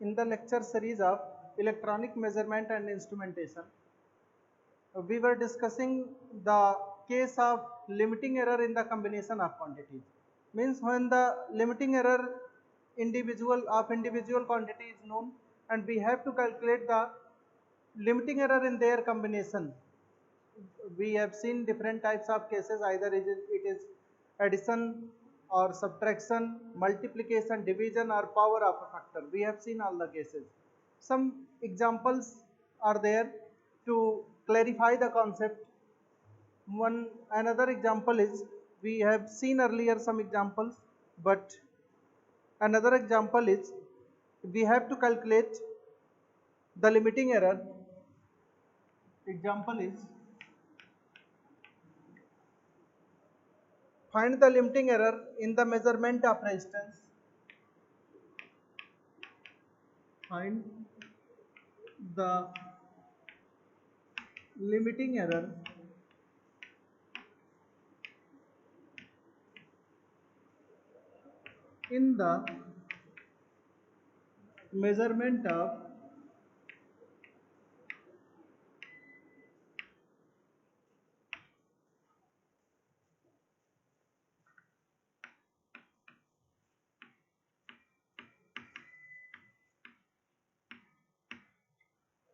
In the lecture series of electronic measurement and instrumentation, we were discussing the case of limiting error in the combination of quantities. Means when the limiting error individual quantity is known and we have to calculate the limiting error in their combination. We have seen different types of cases, either it is addition or subtraction, multiplication, division or power of a factor. We have seen all the cases. Some examples are there to clarify the concept. Another example is, we have seen earlier some examples, but another example is we have to calculate the limiting error. Example is, find the limiting error in the measurement of resistance. Find the limiting error in the measurement of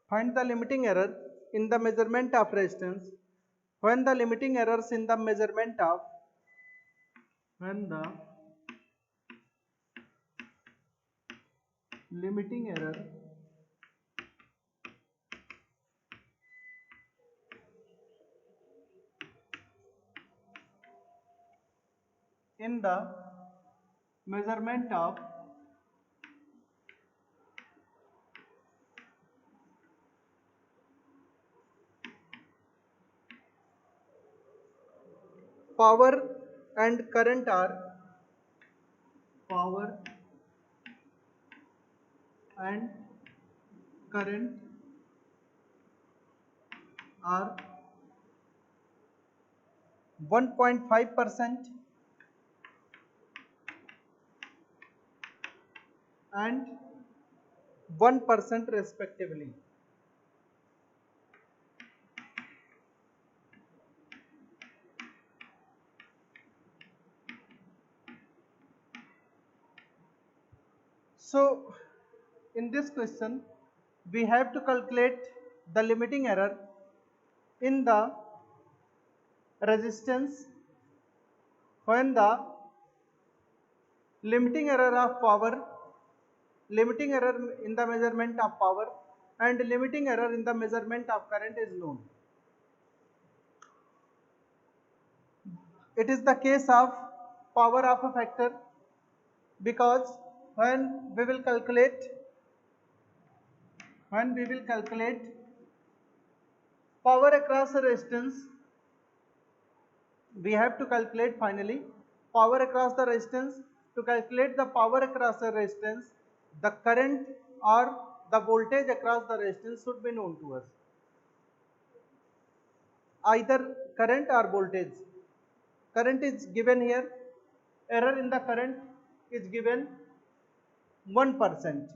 find the limiting error in the measurement of resistance when the limiting errors in the measurement of when the limiting error in the measurement of power and current are power and current are 1.5% and 1% respectively. So in this question we have to calculate the limiting error in the resistance when the limiting error of power, limiting error in the measurement of power and limiting error in the measurement of current is known. It is the case of power of a factor, because when we will calculate power across a resistance, we have to calculate finally power across the resistance. To calculate the power across the resistance, the current or the voltage across the resistance should be known to us. Either current or voltage. Current is given here, error in the current is given 1%.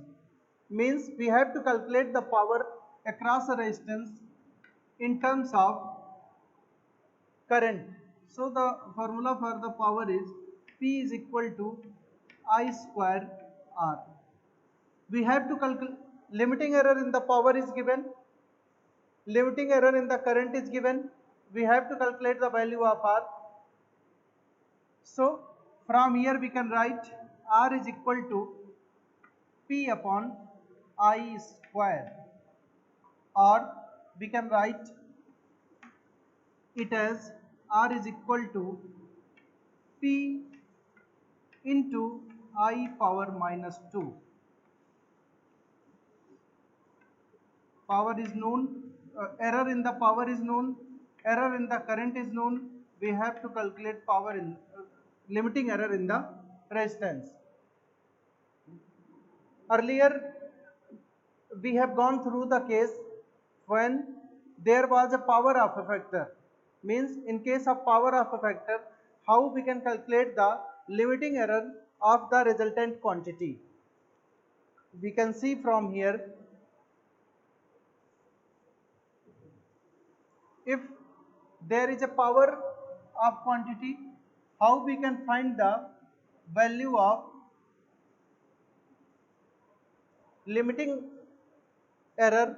Means we have to calculate the power across a resistance in terms of current. So the formula for the power is P is equal to I square R. We have to calculate limiting error in the power is given, limiting error in the current is given. We have to calculate the value of R. So from here we can write R is equal to P upon I square, or we can write it as R is equal to P into I power minus 2. Power is known, error in the power is known, error in the current is known. We have to calculate power in limiting error in the resistance. Earlier we have gone through the case when there was a power of a factor. Means in case of power of a factor, how we can calculate the limiting error of the resultant quantity. we can see from here, if there is a power of quantity, how we can find the value of limiting error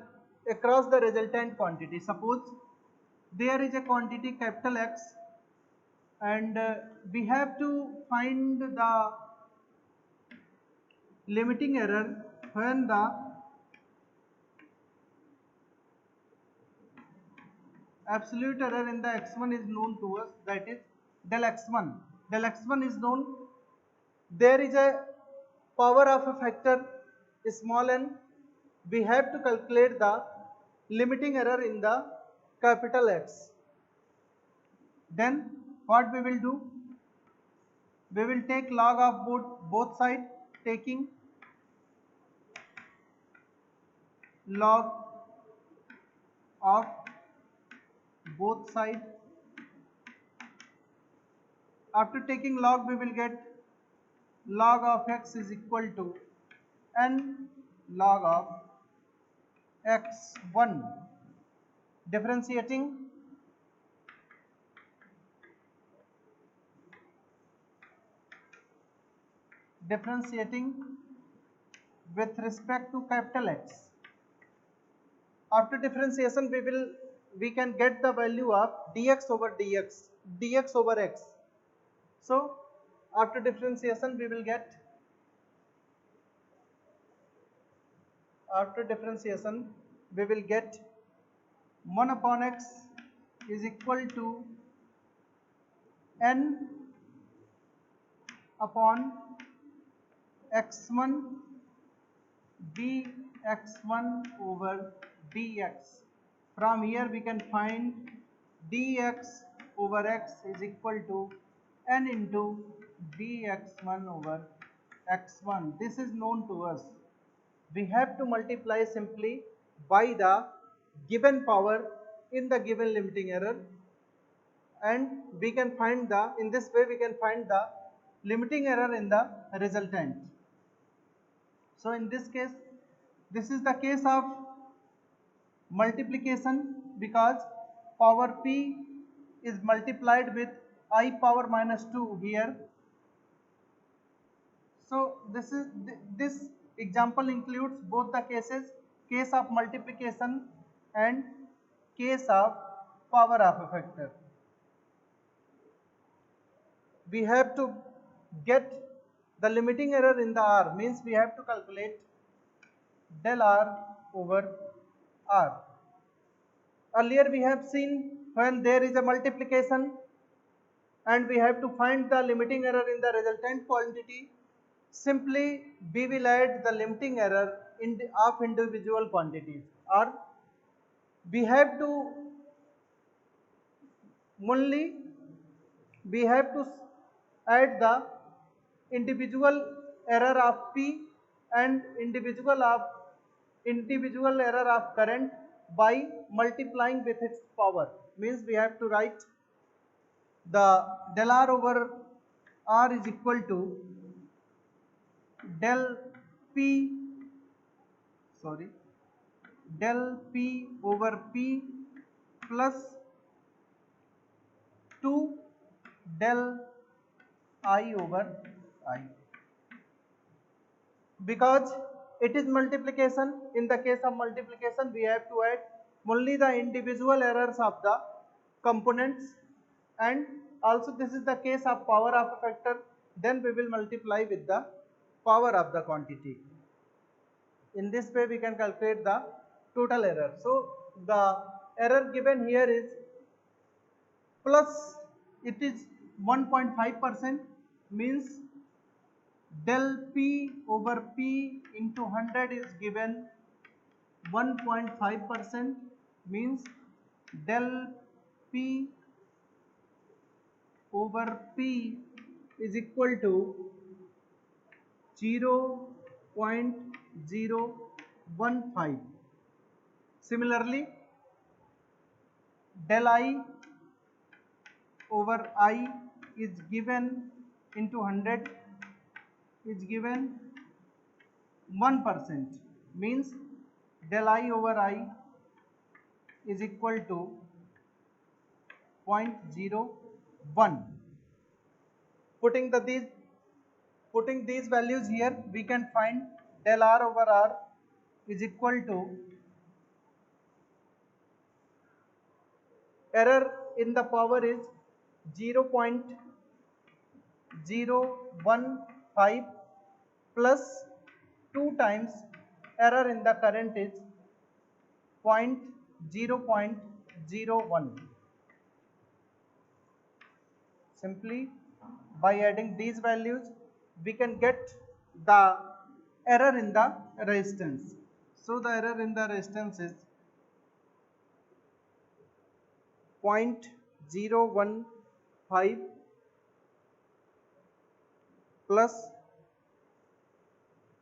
across the resultant quantity. Suppose there is a quantity capital X, and we have to find the limiting error when the absolute error in the x1 is known to us, that is del x1. Del x1 is known. There is a power of a factor small n. We have to calculate the limiting error in the capital X. Then what we will do? We will take log of both sides, taking log of both sides. After taking log, we will get log of x is equal to n log of x1. Differentiating with respect to capital X. After differentiation, we can get the value of dx over dx over x. So after differentiation, we will get 1 upon x is equal to n upon x1 dx1 over dx. From here we can find dx over x is equal to n into dx1 over x1. This is known to us. We have to multiply simply by the given power in the given limiting error, and we can find in this way we can find the limiting error in the resultant. So in this case, this is the case of multiplication, because power p is multiplied with I power minus 2 here. So this example includes both the cases, case of multiplication and case of power of a factor. We have to get the limiting error in the R, means we have to calculate del R over R. Earlier we have seen when there is a multiplication and we have to find the limiting error in the resultant quantity, simply we will add the limiting error of individual quantities, or we have to add the individual error of P and individual error of current by multiplying with its power. Means we have to write the del R over R is equal to del P over P plus 2 del I over I. Because it is multiplication, in the case of multiplication we have to add only the individual errors of the components, and also this is the case of power of a factor, then we will multiply with the power of the quantity. In this way we can calculate the total error. So the error given here is plus, it is 1.5%, means del P over P into 100 is given 1.5%, means del P over P is equal to 0.015. Similarly, del I over I is given into 100 is given 1% means del I over I is equal to 0.01. Putting these values here, we can find del R over R is equal to error in the power is 0.015 plus 2 times error in the current is 0.01. Simply by adding these values, we can get the error in the resistance. So the error in the resistance is 0.015 plus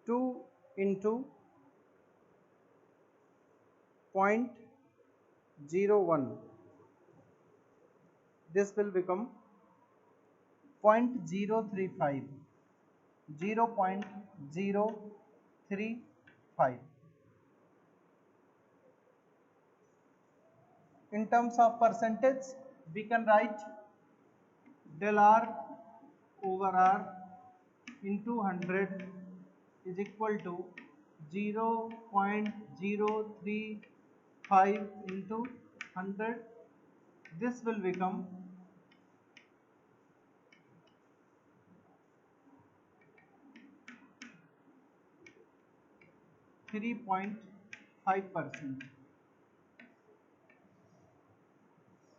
2 into 0.01. This will become 0.035. 0.035. In terms of percentage, we can write del R over R into 100 is equal to 0.035 into 100. This will become 3.5%.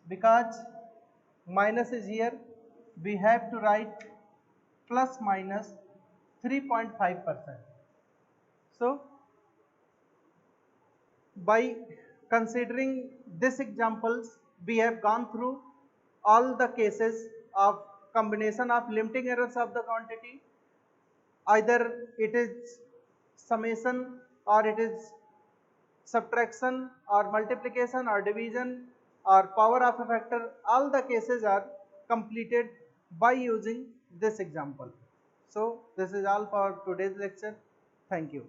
Because minus is here, we have to write plus minus 3.5%. So by considering these examples, we have gone through all the cases of combination of limiting errors of the quantity. Either it is summation, or it is subtraction, or multiplication, or division, or power of a factor. All the cases are completed by using this example. So this is all for today's lecture. Thank you.